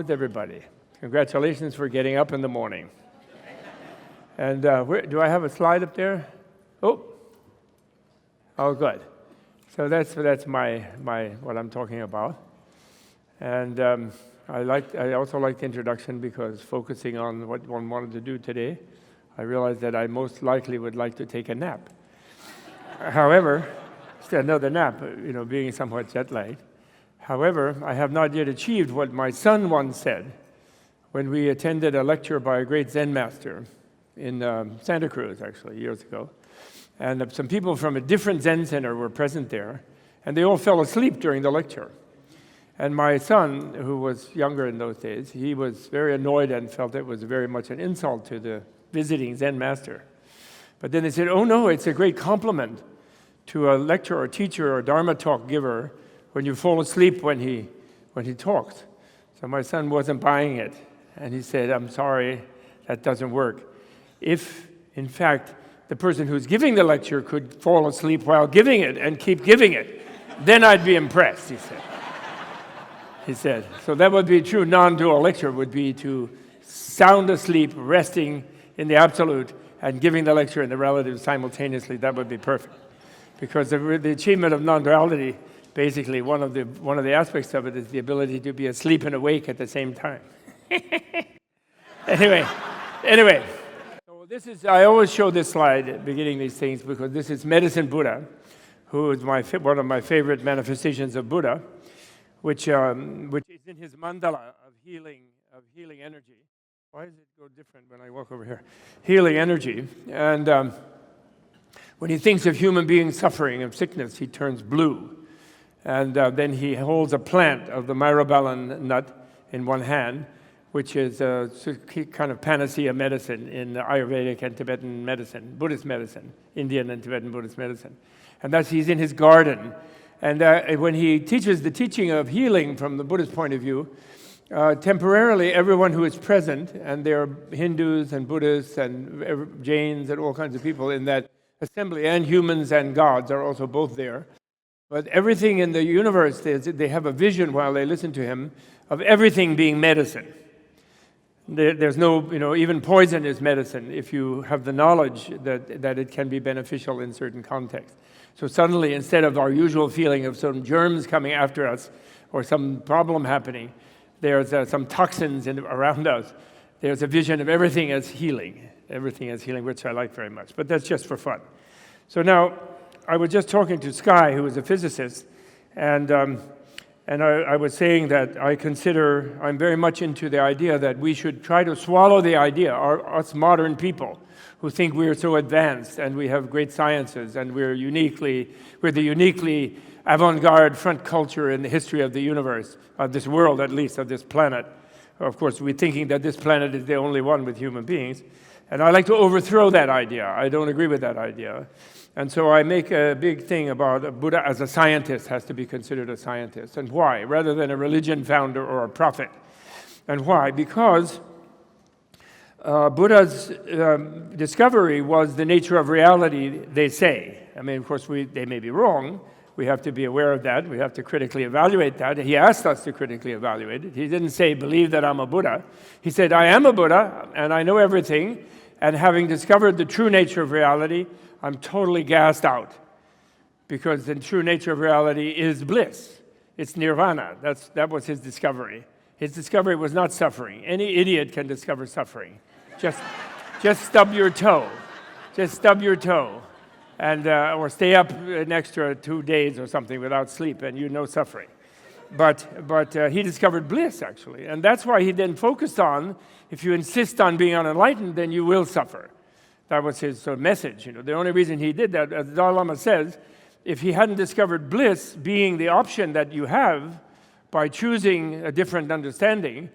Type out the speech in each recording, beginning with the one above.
is everybody? Congratulations for getting up in the morning. And do I have a slide up there? Oh, good. So that's my what I'm talking about. And I also like the introduction because focusing on what one wanted to do today, I realized that I most likely would like to take a nap. However, still another nap, being somewhat jet-lagged. However, I have not yet achieved what my son once said when we attended a lecture by a great Zen master in Santa Cruz, actually, years ago. And some people from a different Zen center were present there, and they all fell asleep during the lecture. And my son, who was younger in those days, he was very annoyed and felt it was very much an insult to the visiting Zen master. But then they said, oh no, it's a great compliment to a lecturer or teacher or Dharma talk giver when you fall asleep when he talks. So my son wasn't buying it. And he said, I'm sorry, that doesn't work. If, in fact, the person who's giving the lecture could fall asleep while giving it and keep giving it, then I'd be impressed, he said. So that would be a true non-dual lecture, would be to sound asleep, resting in the absolute, and giving the lecture in the relative simultaneously. That would be perfect. Because the achievement of non-duality, basically, one of the aspects of it is the ability to be asleep and awake at the same time. Anyway. So I always show this slide at beginning these things because this is Medicine Buddha, who is one of my favorite manifestations of Buddha, which is in his mandala of healing energy. Why does it go different when I walk over here? Healing energy. And when he thinks of human beings suffering of sickness, he turns blue. And then he holds a plant of the myrobalan nut in one hand, which is a kind of panacea medicine in Ayurvedic and Tibetan medicine, Buddhist medicine, Indian and Tibetan Buddhist medicine. And he's in his garden. And when he teaches the teaching of healing from the Buddhist point of view, temporarily everyone who is present, and there are Hindus and Buddhists and Jains and all kinds of people in that assembly, and humans and gods are also both there. But everything in the universe, they have a vision while they listen to him of everything being medicine. There's no, even poison is medicine if you have the knowledge that it can be beneficial in certain contexts. So suddenly, instead of our usual feeling of some germs coming after us or some problem happening, there's some toxins around us. There's a vision of everything as healing, which I like very much. But that's just for fun. So now, I was just talking to Sky, who is a physicist, and I was saying that I'm very much into the idea that we should try to swallow the idea, us modern people who think we're so advanced and we have great sciences and we're the uniquely avant-garde front culture in the history of the universe, of this world at least, of this planet. Of course, we're thinking that this planet is the only one with human beings. And I like to overthrow that idea. I don't agree with that idea. And so I make a big thing about Buddha as a scientist has to be considered a scientist. And why? Rather than a religion founder or a prophet. And why? Because Buddha's discovery was the nature of reality, they say. I mean, of course, they may be wrong. We have to be aware of that. We have to critically evaluate that. He asked us to critically evaluate it. He didn't say, believe that I'm a Buddha. He said, I am a Buddha, and I know everything. And having discovered the true nature of reality, I'm totally gassed out. Because the true nature of reality is bliss. It's nirvana. That was his discovery. His discovery was not suffering. Any idiot can discover suffering. Just stub your toe. Just stub your toe. And or stay up an extra 2 days or something without sleep, and you know suffering. But he discovered bliss, actually. And that's why he then focused on, if you insist on being unenlightened, then you will suffer. That was his message. The only reason he did that, as the Dalai Lama says, if he hadn't discovered bliss being the option that you have by choosing a different understanding,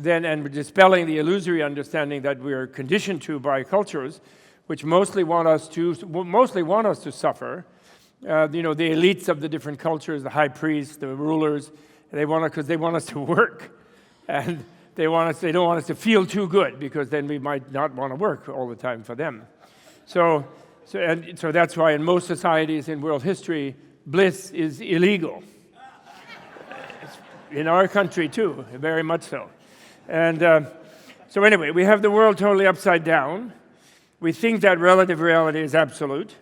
and dispelling the illusory understanding that we're conditioned to by cultures, which mostly want us to suffer. The elites of the different cultures, the high priests, the rulers, because they want us to work, and they don't want us to feel too good, because then we might not want to work all the time for them. So that's why in most societies in world history, bliss is illegal. In our country too, very much so. And so anyway, we have the world totally upside down. We think that relative reality is absolute.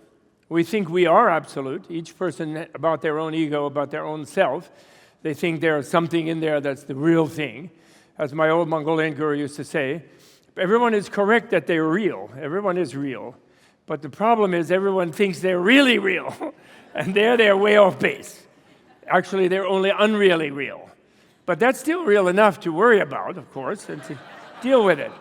We think we are absolute, each person about their own ego, about their own self. They think there's something in there that's the real thing. As my old Mongolian guru used to say, everyone is correct that they're real. Everyone is real. But the problem is everyone thinks they're really real, and they're way off base. Actually, they're only unreally real. But that's still real enough to worry about, of course, and to deal with it.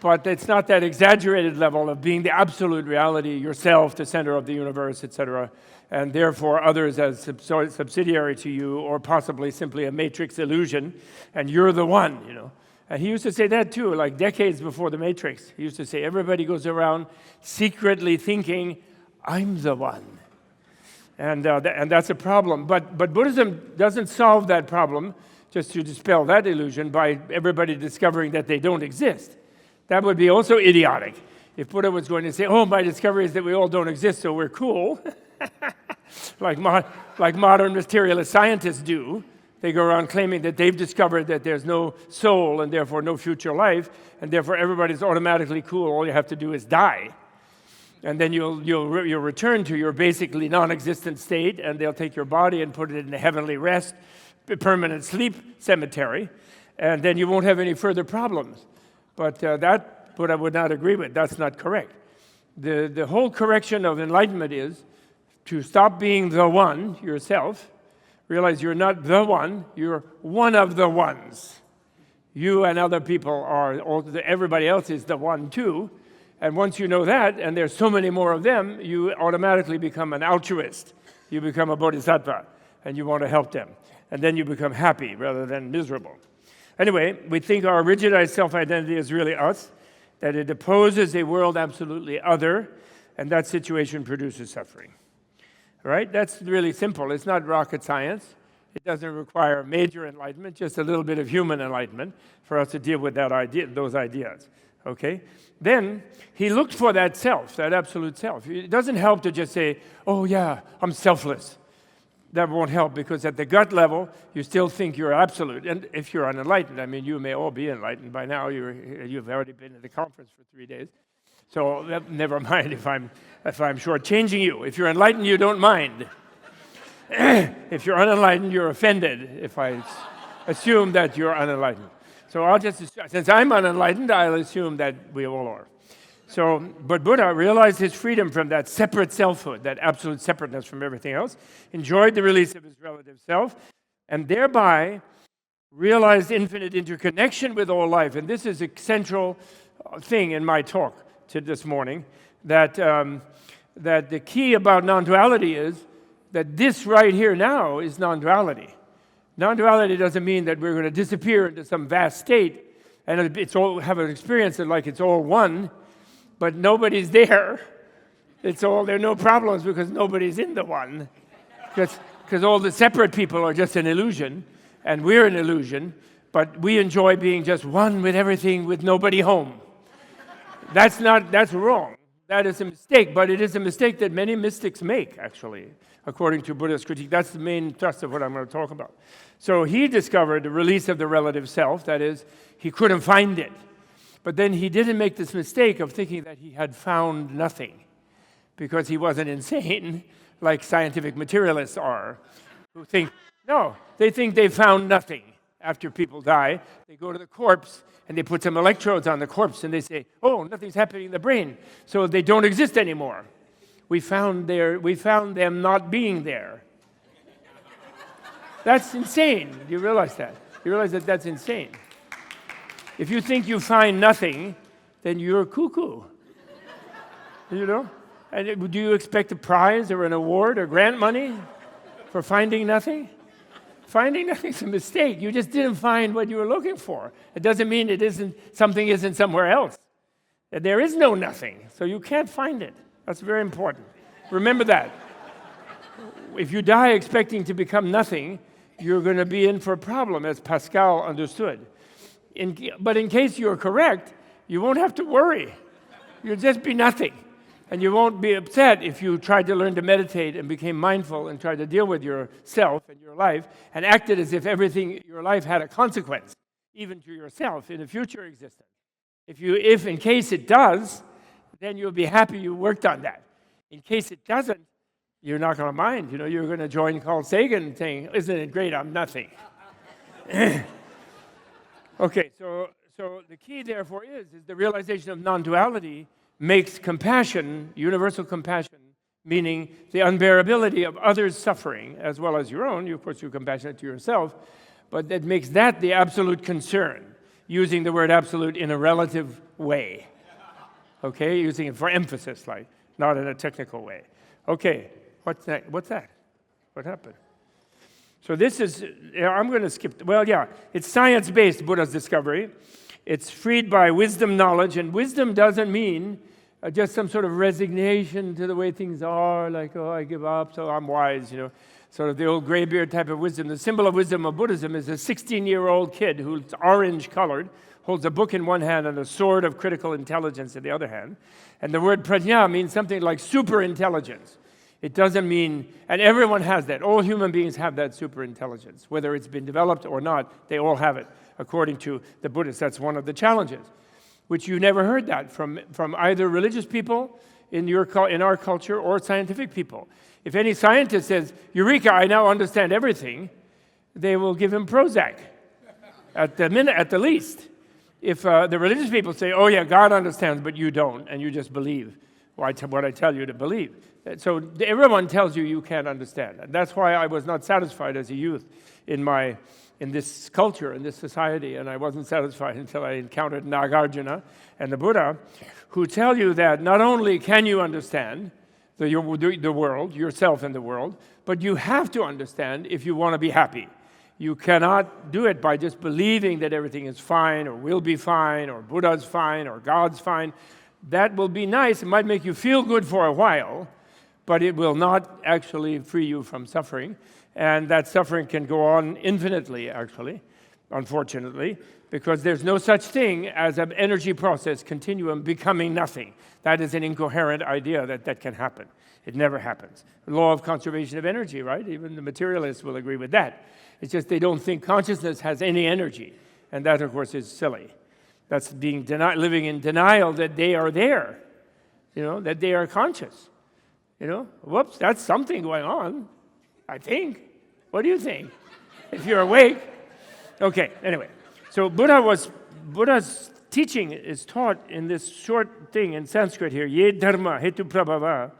But it's not that exaggerated level of being the absolute reality, yourself, the center of the universe, etc., and therefore others as subsidiary to you, or possibly simply a matrix illusion, and you're the one, you know. And he used to say that too, like decades before the Matrix. He used to say, everybody goes around secretly thinking, I'm the one. And that's a problem. But Buddhism doesn't solve that problem just to dispel that illusion by everybody discovering that they don't exist. That would be also idiotic. If Buddha was going to say, oh, my discovery is that we all don't exist, so we're cool, like modern materialist scientists do. They go around claiming that they've discovered that there's no soul and therefore no future life, and therefore everybody's automatically cool. All you have to do is die. And then you'll return to your basically non-existent state, and they'll take your body and put it in a heavenly rest, permanent sleep cemetery, and then you won't have any further problems. But that Buddha would not agree with. That's not correct. The whole correction of enlightenment is to stop being the one yourself. Realize you're not the one, you're one of the ones. You and other people are, everybody else is the one too. And once you know that, and there's so many more of them, you automatically become an altruist. You become a bodhisattva, and you want to help them. And then you become happy rather than miserable. Anyway, we think our rigidized self-identity is really us, that it opposes a world absolutely other, and that situation produces suffering. Right? That's really simple. It's not rocket science. It doesn't require major enlightenment, just a little bit of human enlightenment for us to deal with that idea, those ideas. Okay? Then he looked for that self, that absolute self. It doesn't help to just say, oh yeah, I'm selfless. That won't help, because at the gut level, you still think you're absolute. And if you're unenlightened, I mean, you may all be enlightened by now. You've already been at the conference for 3 days. So never mind if I'm shortchanging you. If you're enlightened, you don't mind. If you're unenlightened, you're offended if I assume that you're unenlightened. So since I'm unenlightened, I'll assume that we all are. But Buddha realized his freedom from that separate selfhood, that absolute separateness from everything else, enjoyed the release of his relative self, and thereby realized infinite interconnection with all life. And this is a central thing in my talk this morning, that the key about non-duality is that this right here now is non-duality. Non-duality doesn't mean that we're going to disappear into some vast state and have an experience like it's all one, but nobody's there. There are no problems because nobody's in the one. Because all the separate people are just an illusion, and we're an illusion, but we enjoy being just one with everything with nobody home. That's wrong. That is a mistake, but it is a mistake that many mystics make, actually, according to Buddhist critique. That's the main thrust of what I'm going to talk about. So he discovered the release of the relative self, that is, he couldn't find it. But then he didn't make this mistake of thinking that he had found nothing, because he wasn't insane like scientific materialists are, who think, no, they think they found nothing. After people die, they go to the corpse and they put some electrodes on the corpse and they say, oh, nothing's happening in the brain, so they don't exist anymore. We found them not being there. That's insane. You realize that? You realize that that's insane. If you think you find nothing, then you're cuckoo. You know? And do you expect a prize or an award or grant money for finding nothing? Finding nothing is a mistake. You just didn't find what you were looking for. It doesn't mean something isn't somewhere else. There is no nothing, so you can't find it. That's very important. Remember that. If you die expecting to become nothing, you're going to be in for a problem, as Pascal understood. But in case you're correct, you won't have to worry. You'll just be nothing. And you won't be upset if you tried to learn to meditate and became mindful and tried to deal with yourself and your life and acted as if everything in your life had a consequence. even to yourself in a future existence. If in case it does, then you'll be happy you worked on that. In case it doesn't, you're not going to mind. You're going to join Carl Sagan saying, isn't it great, I'm nothing. Okay, so the key therefore is the realization of non-duality makes compassion, universal compassion, meaning the unbearability of others' suffering as well as your own. Of course, you're compassionate to yourself, but that makes that the absolute concern, using the word absolute in a relative way. Okay, using it for emphasis, like, not in a technical way. Okay, what's that? What happened? So this is, I'm going to skip, it's science-based, Buddha's discovery. It's freed by wisdom knowledge, and wisdom doesn't mean just some sort of resignation to the way things are, like, oh, I give up, so I'm wise, sort of the old graybeard type of wisdom. The symbol of wisdom of Buddhism is a 16-year-old kid who's orange-colored, holds a book in one hand and a sword of critical intelligence in the other hand. And the word prajna means something like super intelligence. It doesn't mean, and everyone has that. All human beings have that super intelligence. Whether it's been developed or not, they all have it. According to the Buddhists, that's one of the challenges, which you never heard that from either religious people in our culture or scientific people. If any scientist says, Eureka, I now understand everything, they will give him Prozac at the least. If the religious people say, oh yeah, God understands, but you don't, and you just believe what I tell you to believe. So everyone tells you can't understand. And that's why I was not satisfied as a youth in this culture, in this society, and I wasn't satisfied until I encountered Nāgārjuna and the Buddha, who tell you that not only can you understand the world, yourself and the world, but you have to understand if you want to be happy. You cannot do it by just believing that everything is fine, or will be fine, or Buddha's fine, or God's fine. That will be nice. It might make you feel good for a while, but it will not actually free you from suffering. And that suffering can go on infinitely, actually, unfortunately, because there's no such thing as an energy process continuum becoming nothing. That is an incoherent idea that can happen. It never happens. The law of conservation of energy, right? Even the materialists will agree with that. It's just they don't think consciousness has any energy. And that, of course, is silly. That's living in denial that they are there, that they are conscious. Whoops, that's something going on, I think. What do you think? If you're awake. Okay, anyway. So Buddha's teaching is taught in this short thing in Sanskrit here. Ye dharma hetu prabhava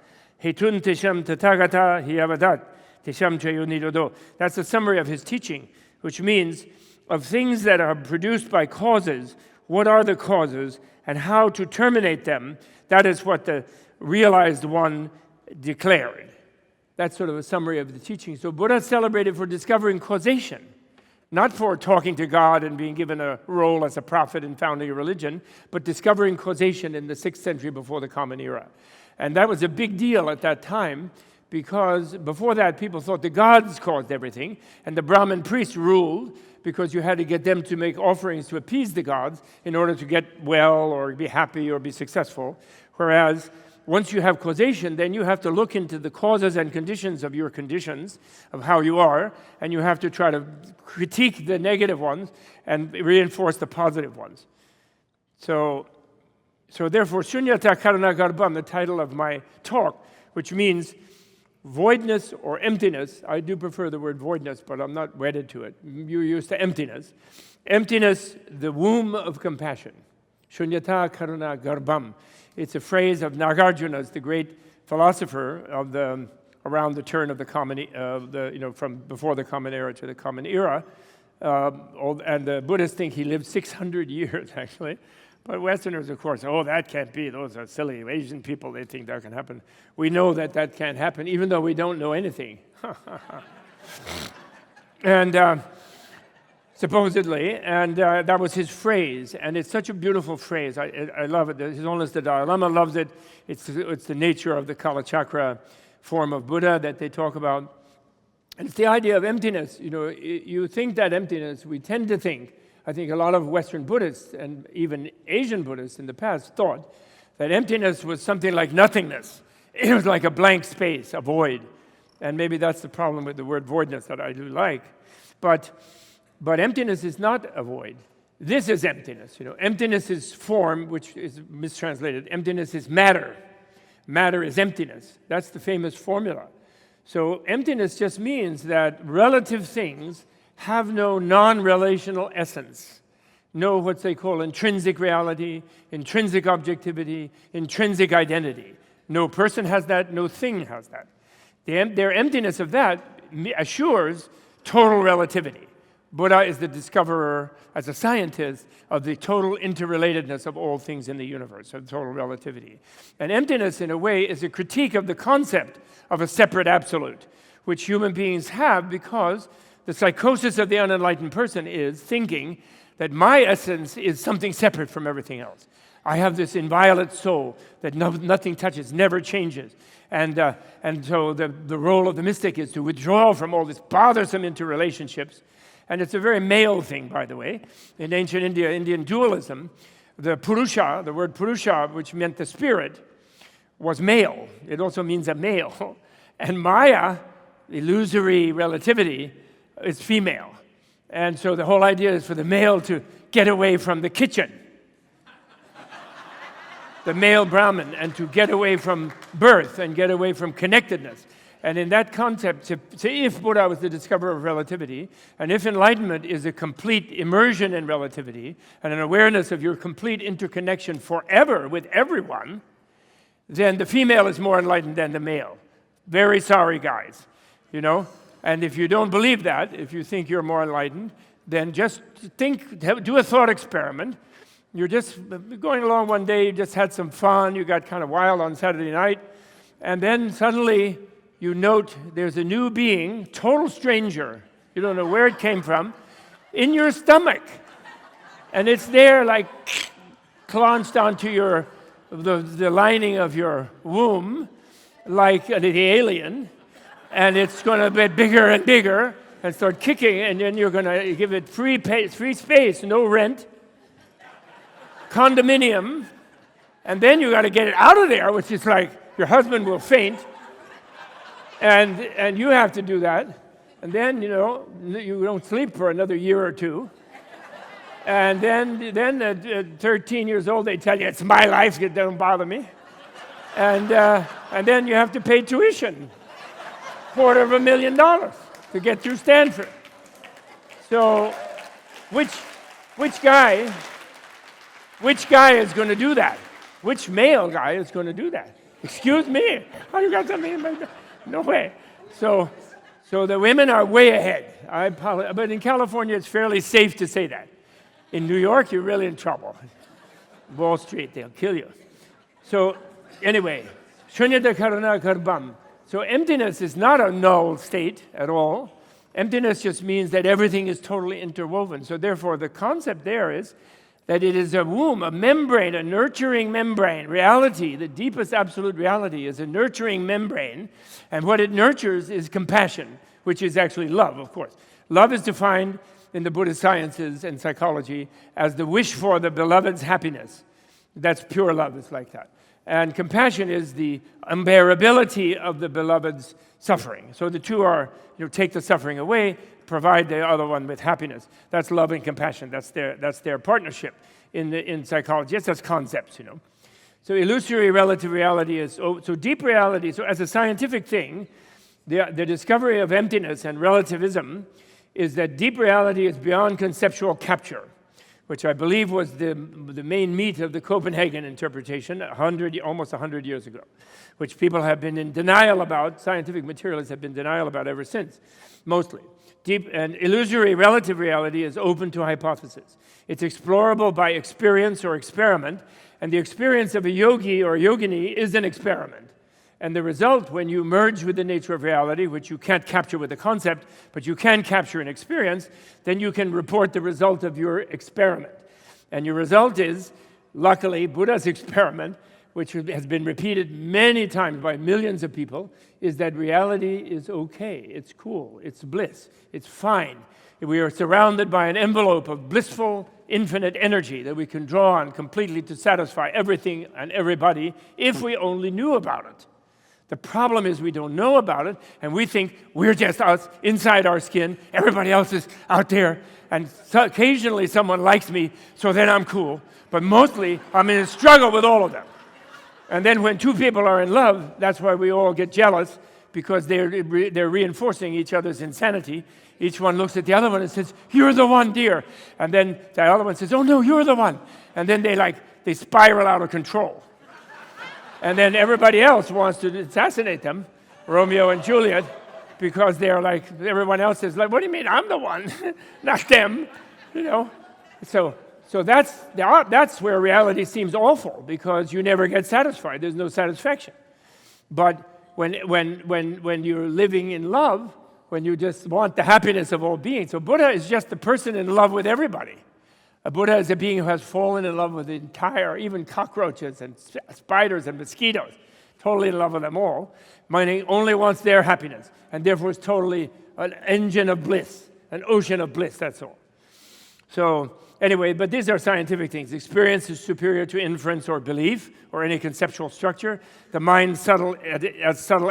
hetun tesham tathagata hiyavadat tesham chayo nirodo. That's a summary of his teaching, which means of things that are produced by causes, what are the causes and how to terminate them. That is what the realized one declared. That's sort of a summary of the teaching. So Buddha celebrated for discovering causation, not for talking to God and being given a role as a prophet and founding a religion, but discovering causation in the 6th century before the Common Era. And that was a big deal at that time, because before that people thought the gods caused everything, and the Brahmin priests ruled because you had to get them to make offerings to appease the gods in order to get well or be happy or be successful. Whereas once you have causation, then you have to look into the causes and conditions of your conditions, of how you are, and you have to try to critique the negative ones and reinforce the positive ones. So therefore, Shunyata Karuna Garbham, the title of my talk, which means voidness or emptiness. I do prefer the word voidness, but I'm not wedded to it. You're used to emptiness. Emptiness, the womb of compassion. Shunyata Karuna Garbham. It's a phrase of Nāgārjuna's, the great philosopher of around the turn of the common, from before the Common Era to the Common Era. And the Buddhists think he lived 600 years, actually. But Westerners, of course, that can't be. Those are silly Asian people. They think that can happen. We know that can't happen, even though we don't know anything. And supposedly, and that was his phrase. And it's such a beautiful phrase. I love it. His Holiness the Dalai Lama loves it. It's the nature of the Kala Chakra form of Buddha that they talk about. And it's the idea of emptiness. You think that emptiness, we tend to think, I think a lot of Western Buddhists and even Asian Buddhists in the past thought that emptiness was something like nothingness. It was like a blank space, a void. And maybe that's the problem with the word voidness that I do like. But emptiness is not a void. This is emptiness. Emptiness is form, which is mistranslated. Emptiness is matter. Matter is emptiness. That's the famous formula. So emptiness just means that relative things have no non-relational essence, no what they call intrinsic reality, intrinsic objectivity, intrinsic identity. No person has that, no thing has that. Their emptiness of that assures total relativity. Buddha is the discoverer, as a scientist, of the total interrelatedness of all things in the universe, of total relativity. And emptiness, in a way, is a critique of the concept of a separate absolute, which human beings have because the psychosis of the unenlightened person is thinking that my essence is something separate from everything else. I have this inviolate soul that nothing touches, never changes. And so the role of the mystic is to withdraw from all this bothersome interrelationships. And it's a very male thing, by the way. In ancient India, Indian dualism, the Purusha, the word Purusha, which meant the spirit, was male. It also means a male. And Maya, illusory relativity, is female. And so the whole idea is for the male to get away from the kitchen, the male Brahmin, and to get away from birth and get away from connectedness. And in that concept, if Buddha was the discoverer of relativity, and if enlightenment is a complete immersion in relativity, and an awareness of your complete interconnection forever with everyone, then the female is more enlightened than the male. Very sorry, guys, And if you don't believe that, if you think you're more enlightened, then just do a thought experiment. You're just going along one day, you just had some fun, you got kind of wild on Saturday night, and then suddenly you note there's a new being, total stranger, you don't know where it came from, in your stomach. And it's there like clenched onto the lining of your womb, like the alien, and it's going to get bigger and bigger and start kicking, and then you're going to give it free space, no rent, condominium, and then you got to get it out of there, which is like your husband will faint, and you have to do that, and then you don't sleep for another year or two, and then at 13 years old they tell you it's my life, don't bother me, and then you have to pay tuition, $250,000 to get through Stanford. So, which guy is going to do that? Which male guy is going to do that? Excuse me? Oh, you got something in my... No way. So the women are way ahead. I apologize. But in California, it's fairly safe to say that. In New York, you're really in trouble. Wall Street, they'll kill you. So anyway, shunyata karana karbam. So emptiness is not a null state at all. Emptiness just means that everything is totally interwoven. So therefore, the concept there is that it is a womb, a membrane, a nurturing membrane. Reality, the deepest absolute reality, is a nurturing membrane. And what it nurtures is compassion, which is actually love, of course. Love is defined in the Buddhist sciences and psychology as the wish for the beloved's happiness. That's pure love, it's like that. And compassion is the unbearability of the beloved's suffering. So the two are, take the suffering away, provide the other one with happiness. That's love and compassion. That's their partnership in psychology. That's concepts, So illusory relative reality is, so deep reality, so as a scientific thing, the discovery of emptiness and relativism is that deep reality is beyond conceptual capture, which I believe was the main meat of the Copenhagen interpretation almost 100 years ago, which people have been in denial about, scientific materialists have been in denial about ever since, mostly. Deep and illusory relative reality is open to hypothesis. It's explorable by experience or experiment, and the experience of a yogi or a yogini is an experiment. And the result, when you merge with the nature of reality, which you can't capture with a concept, but you can capture an experience, then you can report the result of your experiment. And your result is, luckily, Buddha's experiment, which has been repeated many times by millions of people, is that reality is okay, it's cool, it's bliss, it's fine. We are surrounded by an envelope of blissful, infinite energy that we can draw on completely to satisfy everything and everybody if we only knew about it. The problem is we don't know about it, and we think we're just us inside our skin, everybody else is out there, and so occasionally someone likes me, so then I'm cool. But mostly, I'm in a struggle with all of them. And then when two people are in love, that's why we all get jealous, because they're reinforcing each other's insanity. Each one looks at the other one and says, "You're the one, dear." And then the other one says, "Oh no, you're the one." And then they spiral out of control. And then everybody else wants to assassinate them, Romeo and Juliet, because they're like, everyone else is like, "What do you mean I'm the one?" Not them, you know. So that's where reality seems awful, because you never get satisfied. There's no satisfaction. But when you're living in love, when you just want the happiness of all beings, so Buddha is just the person in love with everybody. A Buddha is a being who has fallen in love with the entire, even cockroaches and spiders and mosquitoes, totally in love with them all, meaning only wants their happiness, and therefore is totally an engine of bliss, an ocean of bliss, that's all. So anyway, but these are scientific things. Experience is superior to inference or belief or any conceptual structure. The mind's subtle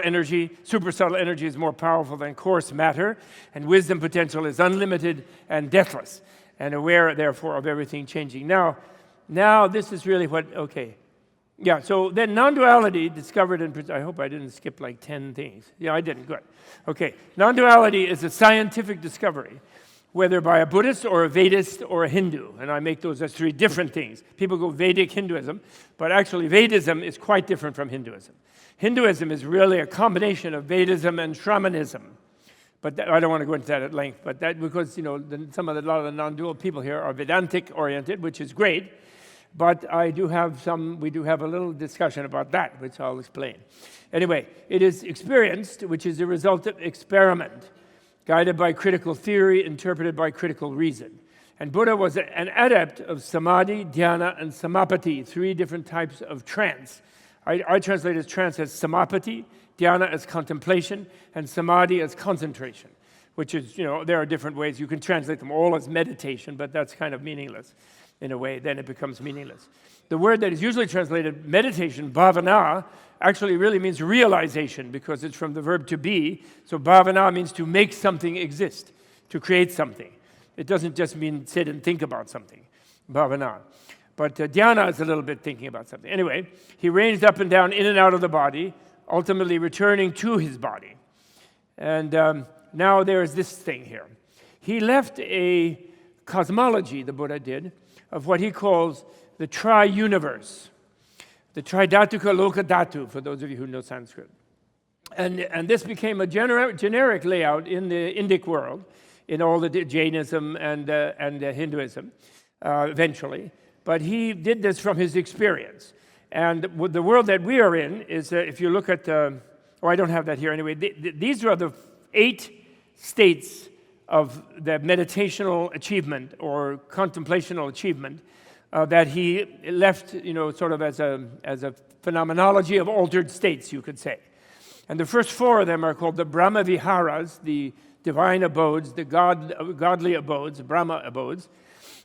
energy, super subtle energy, is more powerful than coarse matter, and wisdom potential is unlimited and deathless, and aware, therefore, of everything changing. Now this is really what, okay. Yeah, so then non-duality discovered in, I hope I didn't skip like 10 things. Yeah, I didn't, good. Okay, non-duality is a scientific discovery, whether by a Buddhist or a Vedist or a Hindu, and I make those as three different things. People go Vedic Hinduism, but actually Vedism is quite different from Hinduism. Hinduism is really a combination of Vedism and shamanism. But I don't want to go into that at length, but that because, a lot of the non-dual people here are Vedantic oriented, which is great, but we do have a little discussion about that, which I'll explain. Anyway, it is experienced, which is the result of experiment, guided by critical theory, interpreted by critical reason. And Buddha was an adept of samadhi, dhyana, and samapati, three different types of trance. I translate as trance as samapati, dhyana as contemplation, and samadhi as concentration, which is, there are different ways. You can translate them all as meditation, but that's kind of meaningless in a way. Then it becomes meaningless. The word that is usually translated meditation, bhavana, actually really means realization, because it's from the verb to be. So bhavana means to make something exist, to create something. It doesn't just mean sit and think about something, bhavana. But dhyana is a little bit thinking about something. Anyway, he ranged up and down, in and out of the body, ultimately returning to his body. And now there's this thing here. He left a cosmology, the Buddha did, of what he calls the tri-universe, the tridhatuka lokadhatu, for those of you who know Sanskrit. And this became a generic layout in the Indic world, in all the Jainism and Hinduism, eventually. But he did this from his experience. And the world that we are in is, if you look at, I don't have that here anyway. These are the 8 states of the meditational achievement or contemplational achievement that he left, sort of as a phenomenology of altered states, you could say. And the first 4 of them are called the Brahma Viharas, the divine abodes, the godly abodes, Brahma abodes.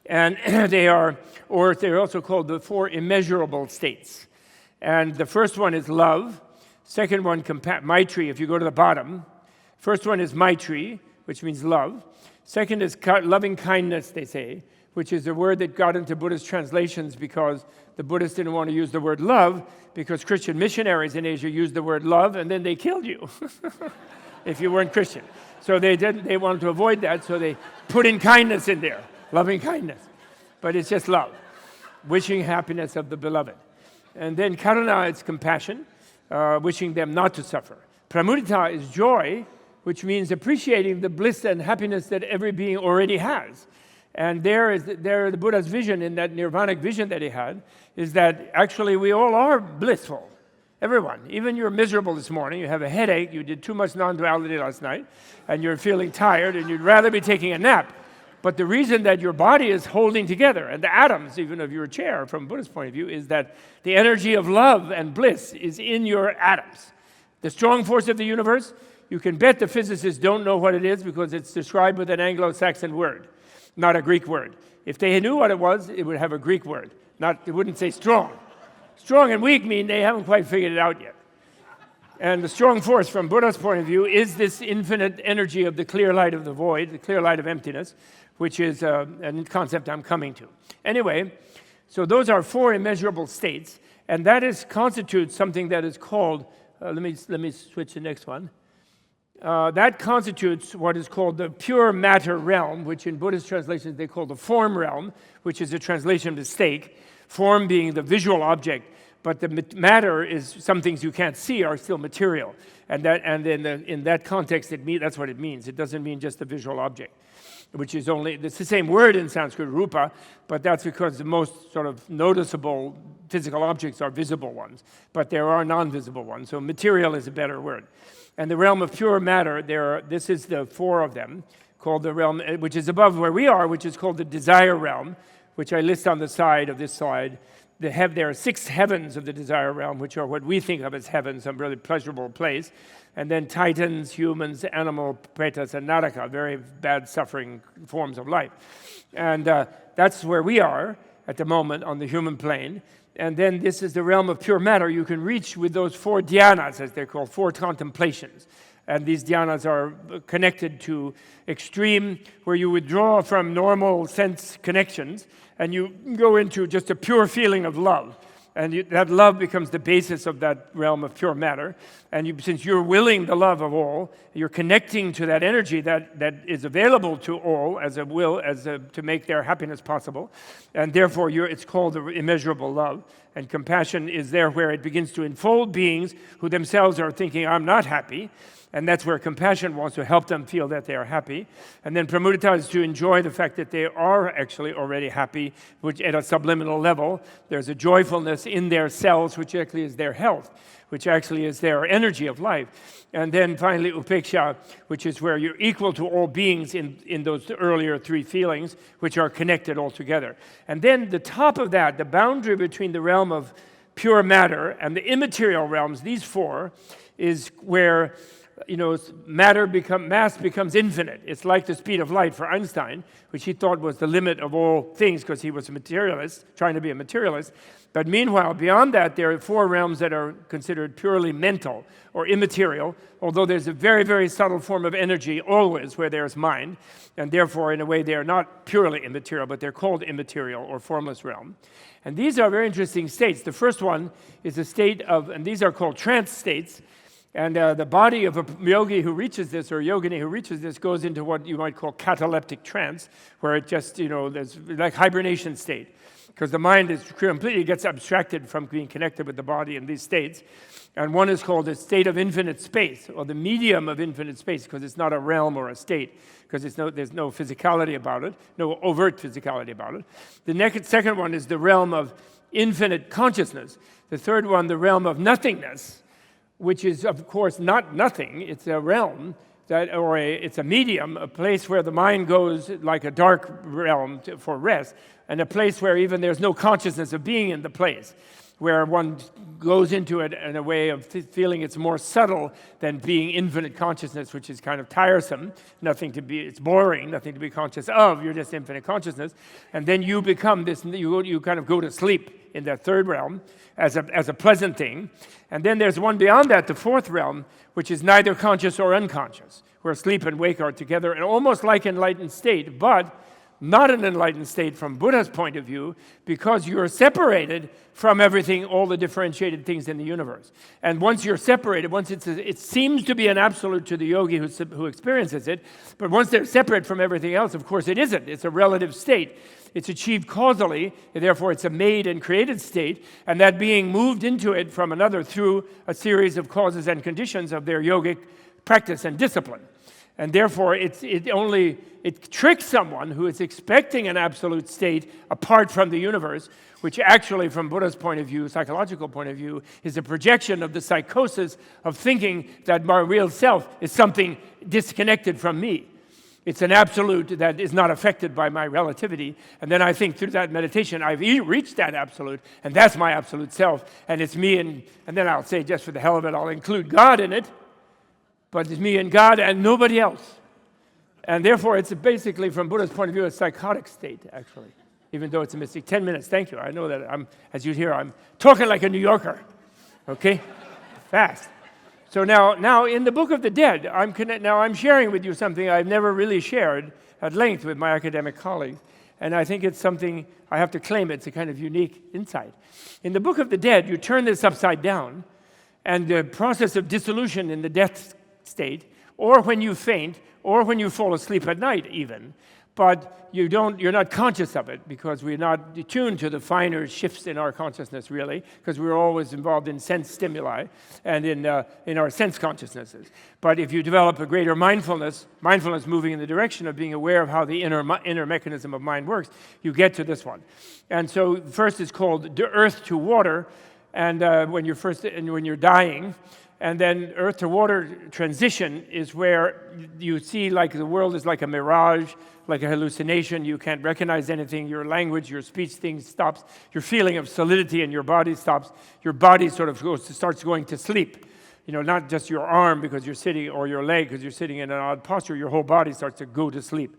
And they're also called the 4 immeasurable states. And the first one is love. Second one, Maitri, if you go to the bottom. First one is Maitri, which means love. Second is loving kindness, they say, which is a word that got into Buddhist translations because the Buddhists didn't want to use the word love, because Christian missionaries in Asia used the word love, and then they killed you if you weren't Christian. So they wanted to avoid that, so they put in kindness in there, loving kindness. But it's just love, wishing happiness of the beloved. And then karuna is compassion, wishing them not to suffer. Pramudita is joy, which means appreciating the bliss and happiness that every being already has. And there the Buddha's vision, in that nirvanic vision that he had, is that actually we all are blissful. Everyone. Even you're miserable this morning, you have a headache, you did too much non-duality last night, and you're feeling tired, and you'd rather be taking a nap. But the reason that your body is holding together, and the atoms even of your chair from Buddhist point of view, is that the energy of love and bliss is in your atoms. The strong force of the universe, you can bet the physicists don't know what it is, because it's described with an Anglo-Saxon word, not a Greek word. If they knew what it was, it would have a Greek word. It wouldn't say strong. Strong and weak mean they haven't quite figured it out yet. And the strong force from Buddha's point of view is this infinite energy of the clear light of the void, the clear light of emptiness, which is a concept I'm coming to. Anyway, so those are 4 immeasurable states, and that constitutes something that is called, let me switch to the next one. That constitutes what is called the pure matter realm, which in Buddhist translations they call the form realm, which is a translation mistake, form being the visual object, but the matter is some things you can't see are still material. And in that context, that's what it means. It doesn't mean just the visual object, which is it's the same word in Sanskrit, rupa, but that's because the most sort of noticeable physical objects are visible ones, but there are non-visible ones. So material is a better word. And the realm of pure matter, this is the 4 of them, called the realm, which is above where we are, which is called the desire realm, which I list on the side of this slide. There are 6 heavens of the desire realm, which are what we think of as heaven, some really pleasurable place. And then titans, humans, animal, pretas, and naraka, very bad suffering forms of life. And that's where we are at the moment on the human plane. And then this is the realm of pure matter. You can reach with those 4 dhyanas, as they're called, 4 contemplations. And these dhyanas are connected to extreme, where you withdraw from normal sense connections, and you go into just a pure feeling of love. And that love becomes the basis of that realm of pure matter. And since you're willing the love of all, you're connecting to that energy that is available to all as a will, to make their happiness possible. And therefore, it's called the immeasurable love. And compassion is there where it begins to enfold beings who themselves are thinking, I'm not happy. And that's where compassion wants to help them feel that they are happy. And then pramudita is to enjoy the fact that they are actually already happy, which at a subliminal level, there's a joyfulness in their cells, which actually is their health, which actually is their energy of life. And then finally upeksha, which is where you're equal to all beings in those earlier 3 feelings, which are connected all together. And then the top of that, the boundary between the realm of pure matter and the immaterial realms, these 4, is where mass becomes infinite. It's like the speed of light for Einstein, which he thought was the limit of all things because he was a materialist, trying to be a materialist. But meanwhile, beyond that, there are 4 realms that are considered purely mental or immaterial, although there's a very, very subtle form of energy always where there's mind, and therefore, in a way, they are not purely immaterial, but they're called immaterial or formless realm. And these are very interesting states. The first one is a state of, and these are called trance states, and the body of a yogi who reaches this, or yogini who reaches this, goes into what you might call cataleptic trance, where it just, there's like hibernation state, because the mind completely gets abstracted from being connected with the body in these states. And one is called a state of infinite space, or the medium of infinite space, because it's not a realm or a state, because there's no physicality about it, no overt physicality about it. The second one is the realm of infinite consciousness. The third one, the realm of nothingness, which is, of course, not nothing. It's a realm, it's a medium, a place where the mind goes like a dark realm for rest, and a place where even there's no consciousness of being in the place, where one goes into it in a way of feeling it's more subtle than being infinite consciousness, which is kind of tiresome, it's boring, nothing to be conscious of, you're just infinite consciousness. And then you become this, you kind of go to sleep in that third realm as a pleasant thing. And then there's one beyond that, the fourth realm, which is neither conscious or unconscious, where sleep and wake are together, and almost like enlightened state, but not an enlightened state from Buddha's point of view, because you're separated from everything, all the differentiated things in the universe. And once you're separated, it seems to be an absolute to the yogi who experiences it, but once they're separate from everything else, of course it isn't. It's a relative state. It's achieved causally, and therefore it's a made and created state, and that being moved into it from another through a series of causes and conditions of their yogic practice and discipline. And therefore, it tricks someone who is expecting an absolute state apart from the universe, which actually, from Buddha's point of view, psychological point of view, is a projection of the psychosis of thinking that my real self is something disconnected from me. It's an absolute that is not affected by my relativity. And then I think through that meditation, I've reached that absolute, and that's my absolute self, and it's me, and then I'll say, just for the hell of it, I'll include God in it, but it's me and God and nobody else. And therefore, it's basically, from Buddha's point of view, a psychotic state, actually, even though it's a mystic. 10 minutes, thank you. I know that as you hear, I'm talking like a New Yorker, okay? Fast. So now in the Book of the Dead, I'm sharing with you something I've never really shared at length with my academic colleagues, and I think it's something I have to claim. It's a kind of unique insight. In the Book of the Dead, you turn this upside down, and the process of dissolution in the death state, or when you faint, or when you fall asleep at night even, but you're not conscious of it because we're not attuned to the finer shifts in our consciousness, really, because we're always involved in sense stimuli and in our sense consciousnesses. But if you develop a greater mindfulness moving in the direction of being aware of how the inner mechanism of mind works, you get to this one. And so first it's called earth to water, and when you're dying. And then earth to water transition is where you see like the world is like a mirage, like a hallucination. You can't recognize anything. Your language, your speech thing stops. Your feeling of solidity in your body stops. Your body sort of starts going to sleep. Not just your arm because you're sitting, or your leg because you're sitting in an odd posture. Your whole body starts to go to sleep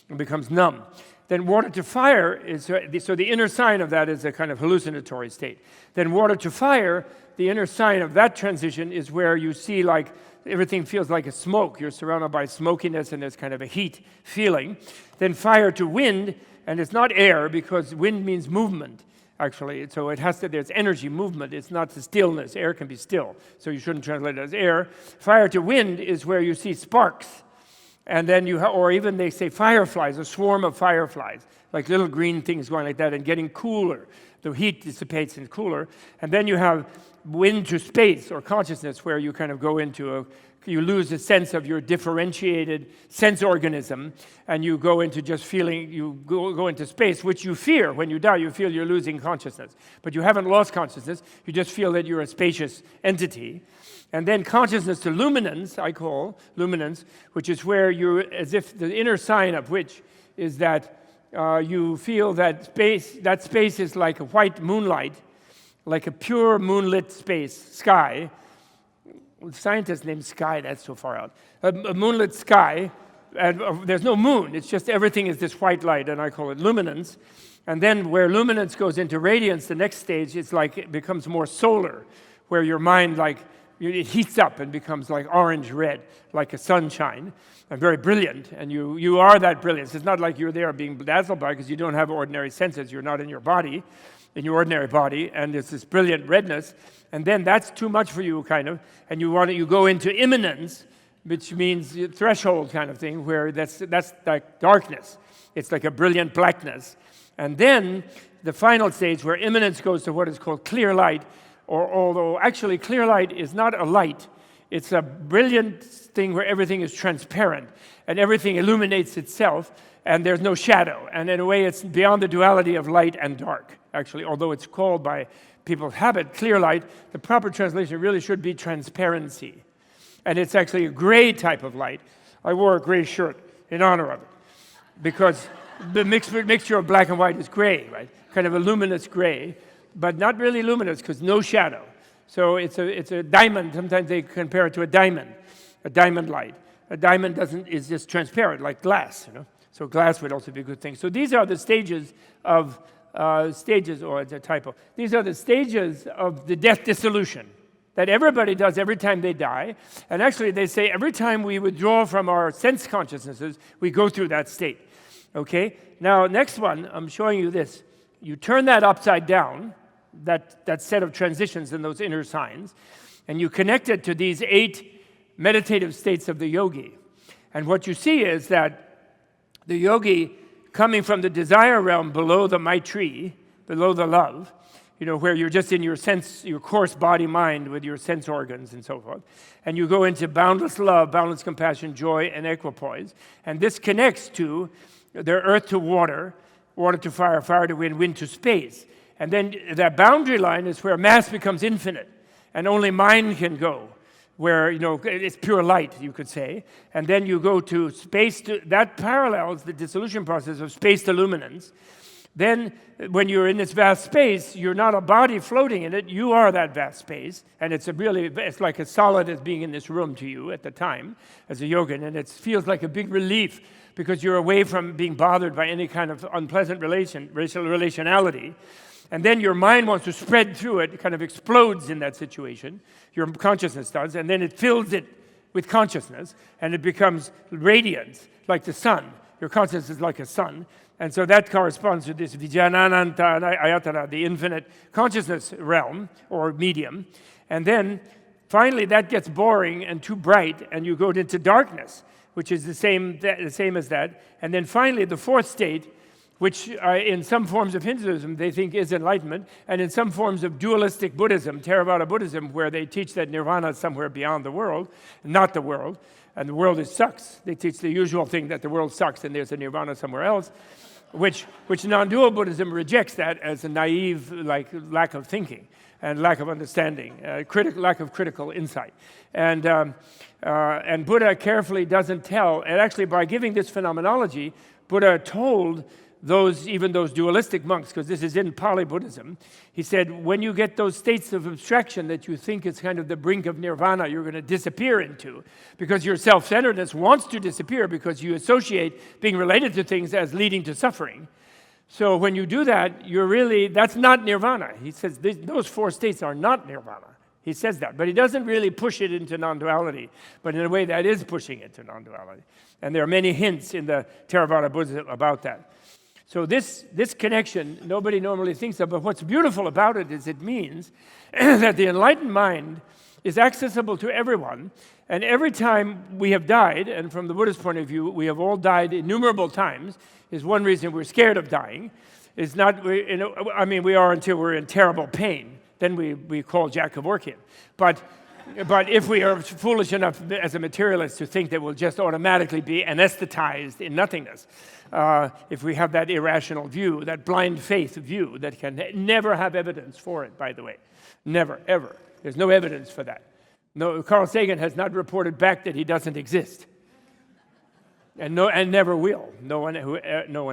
and becomes numb. Then water to fire is, so the inner sign of that is a kind of hallucinatory state. Then water to fire, the inner sign of that transition is where you see like everything feels like a smoke. You're surrounded by smokiness and there's kind of a heat feeling. Then fire to wind, and it's not air because wind means movement, actually. So there's energy, movement. It's not the stillness. Air can be still, so you shouldn't translate it as air. Fire to wind is where you see sparks. And then or even they say fireflies, a swarm of fireflies, like little green things going like that and getting cooler. The heat dissipates and cooler. And then you have wind to space or consciousness where you kind of go into you lose a sense of your differentiated sense organism and you go into just feeling, you go into space, which you fear when you die. You feel you're losing consciousness. But you haven't lost consciousness. You just feel that you're a spacious entity. And then consciousness to luminance, I call luminance, which is where you're, as if the inner sign of which is that you feel that space is like a white moonlight, like a pure moonlit sky. Scientists name sky, that's so far out. A moonlit sky, and there's no moon, it's just everything is this white light, and I call it luminance. And then where luminance goes into radiance, the next stage, it's like it becomes more solar, where your mind it heats up and becomes like orange-red, like a sunshine, and very brilliant. And you are that brilliance. It's not like you're there being dazzled by it because you don't have ordinary senses. You're not in your body, in your ordinary body, and it's this brilliant redness. And then that's too much for you, kind of, and you go into immanence, which means threshold kind of thing, where that's like darkness. It's like a brilliant blackness. And then the final stage where immanence goes to what is called clear light, although actually clear light is not a light. It's a brilliant thing where everything is transparent and everything illuminates itself and there's no shadow. And in a way, it's beyond the duality of light and dark, actually, although it's called by people's habit clear light. The proper translation really should be transparency. And it's actually a gray type of light. I wore a gray shirt in honor of it because the mixture of black and white is gray, right? Kind of a luminous gray, but not really luminous because no shadow. So it's a diamond. Sometimes they compare it to a diamond light. A diamond is just transparent like glass, So glass would also be a good thing. So these are the stages of or it's a typo. These are the stages of the death dissolution that everybody does every time they die. And actually they say every time we withdraw from our sense consciousnesses, we go through that state. Okay? Now, next one, I'm showing you this. You turn that upside down, that set of transitions and those inner signs, and you connect it to these 8 meditative states of the yogi. And what you see is that the yogi, coming from the desire realm below the Maitri, below the love, where you're just in your sense, your coarse body mind with your sense organs and so forth, and you go into boundless love, boundless compassion, joy, and equipoise. And this connects to their earth to water, water to fire, fire to wind, wind to space. And then that boundary line is where mass becomes infinite, and only mind can go, where, it's pure light, you could say. And then you go to space, that parallels the dissolution process of space to luminance. Then, when you're in this vast space, you're not a body floating in it, you are that vast space. And it's like as solid as being in this room to you at the time, as a yogin, and it feels like a big relief, because you're away from being bothered by any kind of unpleasant relationality. And then your mind wants to spread through it. It kind of explodes in that situation. Your consciousness does. And then it fills it with consciousness. And it becomes radiant, like the sun. Your consciousness is like a sun. And so that corresponds to this Vijnananta Ayatana, the infinite consciousness realm or medium. And then finally that gets boring and too bright, and you go into darkness, which is the same as that. And then finally the fourth state, which in some forms of Hinduism they think is enlightenment, and in some forms of dualistic Buddhism, Theravada Buddhism, where they teach that nirvana is somewhere beyond the world, not the world, and the world sucks. They teach the usual thing that the world sucks and there's a nirvana somewhere else, which non-dual Buddhism rejects that as a naive lack of thinking and lack of understanding, lack of critical insight. And Buddha carefully doesn't tell, and actually by giving this phenomenology, Buddha told even those dualistic monks, because this is in Pali Buddhism, he said, when you get those states of abstraction that you think is kind of the brink of nirvana you're going to disappear into, because your self-centeredness wants to disappear because you associate being related to things as leading to suffering. So when you do that, that's not nirvana. He says those four states are not nirvana. He says that, but he doesn't really push it into non-duality, but in a way that is pushing it to non-duality. And there are many hints in the Theravada Buddhism about that. So this connection, nobody normally thinks of, but what's beautiful about it is it means that the enlightened mind is accessible to everyone, and every time we have died, and from the Buddhist point of view, we have all died innumerable times, is one reason we're scared of dying, is not, we are until we're in terrible pain, then we call Jack Kevorkian. But if we are foolish enough as a materialist to think that we'll just automatically be anesthetized in nothingness, if we have that irrational view, that blind faith view that can never have evidence for it, by the way. Never, ever. There's no evidence for that. No, Carl Sagan has not reported back that he doesn't exist. And never will. No one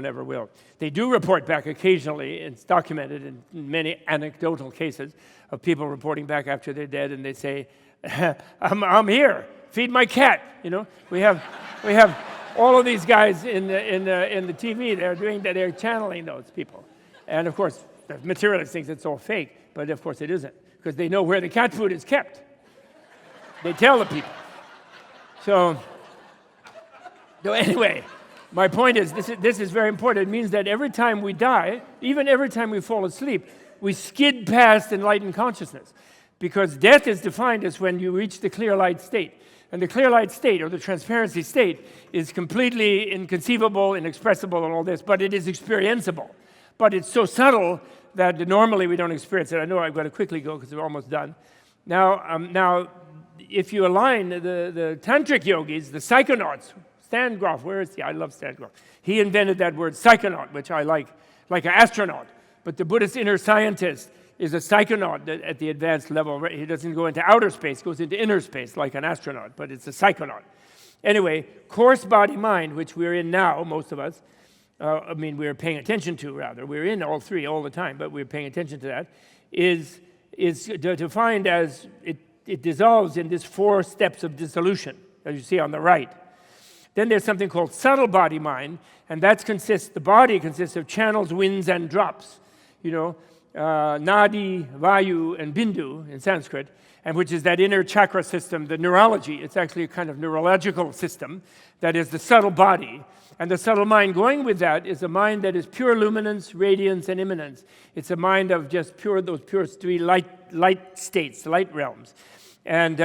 ever will. They do report back occasionally. It's documented in many anecdotal cases of people reporting back after they're dead, and they say, I'm here. Feed my cat. We have all of these guys in the TV. They're doing that. They're channeling those people, and of course, the materialist thinks it's all fake, but of course it isn't, because they know where the cat food is kept. They tell the people. So anyway, my point is this is very important. It means that every time we die, even every time we fall asleep, we skid past enlightened consciousness, because death is defined as when you reach the clear light state. And the clear light state, or the transparency state, is completely inconceivable, inexpressible, and all this, but it is experienceable. But it's so subtle that normally we don't experience it. I know I've got to quickly go because we're almost done. Now, if you align the tantric yogis, the psychonauts, Stan Grof, where is he? I love Stan Grof. He invented that word psychonaut, which I like an astronaut. But the Buddhist inner scientist is a psychonaut at the advanced level. He doesn't go into outer space, goes into inner space like an astronaut, but it's a psychonaut. Anyway, coarse body-mind, which we're in now, most of us, we're paying attention to, rather. We're in all three all the time, but we're paying attention to that, is defined as it dissolves in these 4 steps of dissolution, as you see on the right. Then there's something called subtle body-mind, and the body consists of channels, winds, and drops. Nadi, Vayu, and Bindu in Sanskrit, and which is that inner chakra system, the neurology. It's actually a kind of neurological system that is the subtle body. And the subtle mind going with that is a mind that is pure luminance, radiance, and immanence. It's a mind of just those pure 3 light states, light realms, and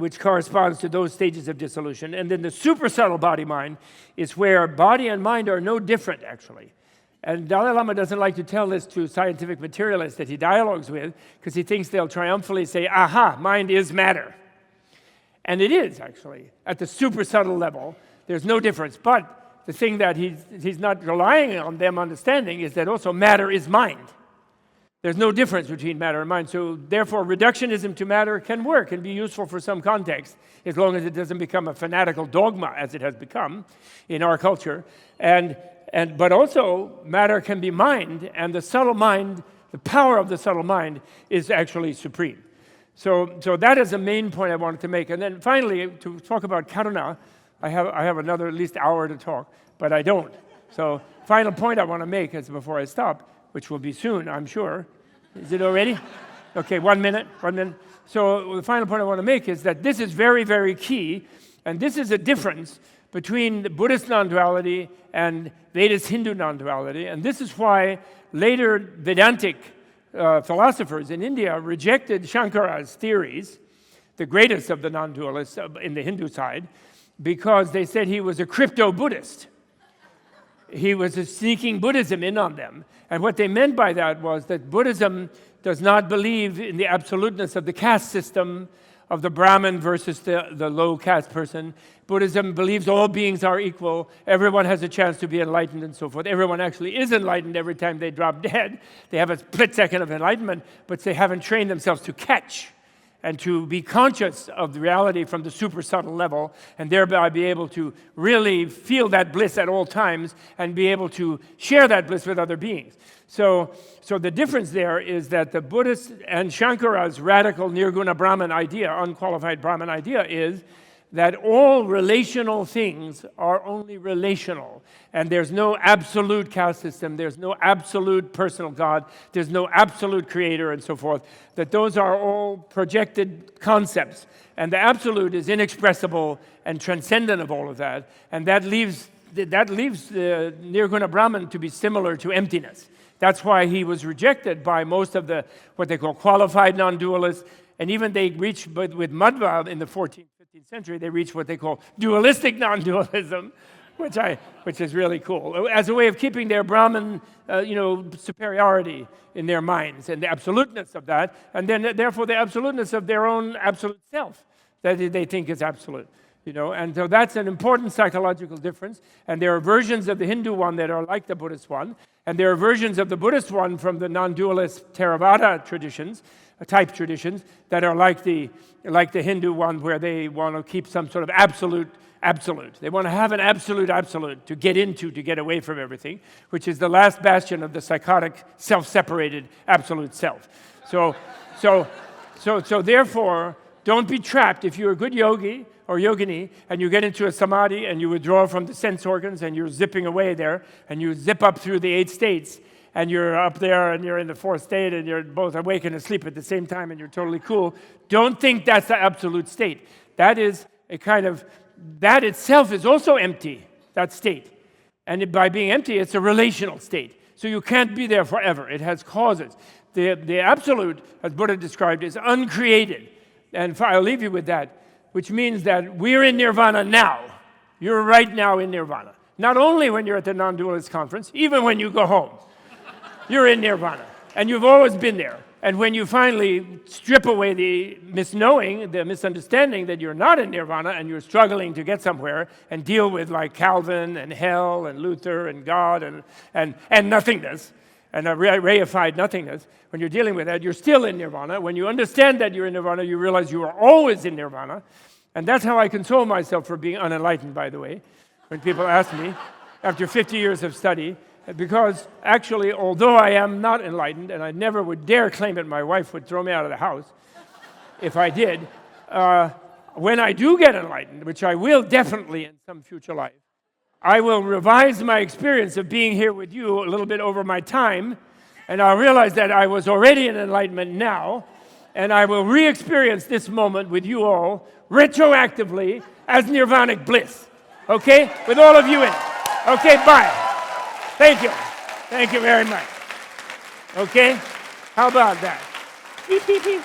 which corresponds to those stages of dissolution. And then the super subtle body-mind is where body and mind are no different, actually. And Dalai Lama doesn't like to tell this to scientific materialists that he dialogues with, because he thinks they'll triumphantly say, aha, mind is matter. And it is, actually. At the super subtle level, there's no difference. But the thing that he's not relying on them understanding is that also matter is mind. There's no difference between matter and mind. So therefore, reductionism to matter can work and be useful for some context, as long as it doesn't become a fanatical dogma, as it has become in our culture. But also, matter can be mind, and the subtle mind, the power of the subtle mind, is actually supreme. So that is the main point I wanted to make. And then finally, to talk about karuna, I have another at least hour to talk, but I don't. So final point I want to make is before I stop, which will be soon, I'm sure. Is it already? Okay, 1 minute. So the final point I want to make is that this is very, very key, and this is a difference between the Buddhist non-duality and Vedist Hindu non-duality, and this is why later Vedantic philosophers in India rejected Shankara's theories, the greatest of the non-dualists in the Hindu side, because they said he was a crypto-Buddhist. He was sneaking Buddhism in on them. And what they meant by that was that Buddhism does not believe in the absoluteness of the caste system, of the Brahmin versus the low caste person. Buddhism believes all beings are equal, everyone has a chance to be enlightened and so forth. Everyone actually is enlightened every time they drop dead. They have a split second of enlightenment, but they haven't trained themselves to catch and to be conscious of the reality from the super subtle level, and thereby be able to really feel that bliss at all times and be able to share that bliss with other beings. So the difference there is that the Buddhist and Shankara's radical Nirguna Brahman idea, unqualified Brahman idea, is that all relational things are only relational, and there's no absolute caste system, there's no absolute personal God, there's no absolute creator, and so forth, that those are all projected concepts, and the absolute is inexpressible and transcendent of all of that, and that leaves the Nirguna Brahman to be similar to emptiness. That's why he was rejected by most of the, what they call qualified non-dualists, and even they reached, with Madhva in the 14th, 15th century, they reached what they call dualistic non-dualism, which is really cool, as a way of keeping their Brahman, superiority in their minds, and the absoluteness of that, and then therefore the absoluteness of their own absolute self that they think is absolute. And so that's an important psychological difference. And there are versions of the Hindu one that are like the Buddhist one, and there are versions of the Buddhist one from the non-dualist Theravada traditions, type traditions, that are like the Hindu one, where they want to keep some sort of absolute. They want to have an absolute to get into, to get away from everything, which is the last bastion of the psychotic, self-separated absolute self. So therefore, don't be trapped. If you're a good yogi or yogini and you get into a samadhi and you withdraw from the sense organs and you're zipping away there and you zip up through the 8 states and you're up there and you're in the 4th state and you're both awake and asleep at the same time and you're totally cool, don't think that's the absolute state. That is a kind of, that itself is also empty, that state. And by being empty, it's a relational state. So you can't be there forever. It has causes. The absolute, as Buddha described, is uncreated. And I'll leave you with that, which means that we're in nirvana now. You're right now in nirvana. Not only when you're at the non-dualist conference, even when you go home, you're in nirvana. And you've always been there. And when you finally strip away the misknowing, the misunderstanding that you're not in nirvana and you're struggling to get somewhere and deal with like Calvin and hell and Luther and God and nothingness, and a reified nothingness, when you're dealing with that, you're still in nirvana. When you understand that you're in nirvana, you realize you are always in nirvana. And that's how I console myself for being unenlightened, by the way, when people ask me, after 50 years of study, because actually, although I am not enlightened, and I never would dare claim it, my wife would throw me out of the house if I did, when I do get enlightened, which I will definitely in some future life, I will revise my experience of being here with you a little bit over my time, and I'll realize that I was already in enlightenment now, and I will re-experience this moment with you all retroactively as nirvanic bliss. Okay? With all of you in it. Okay, bye. Thank you. Thank you very much. Okay? How about that? Beep, beep, beep.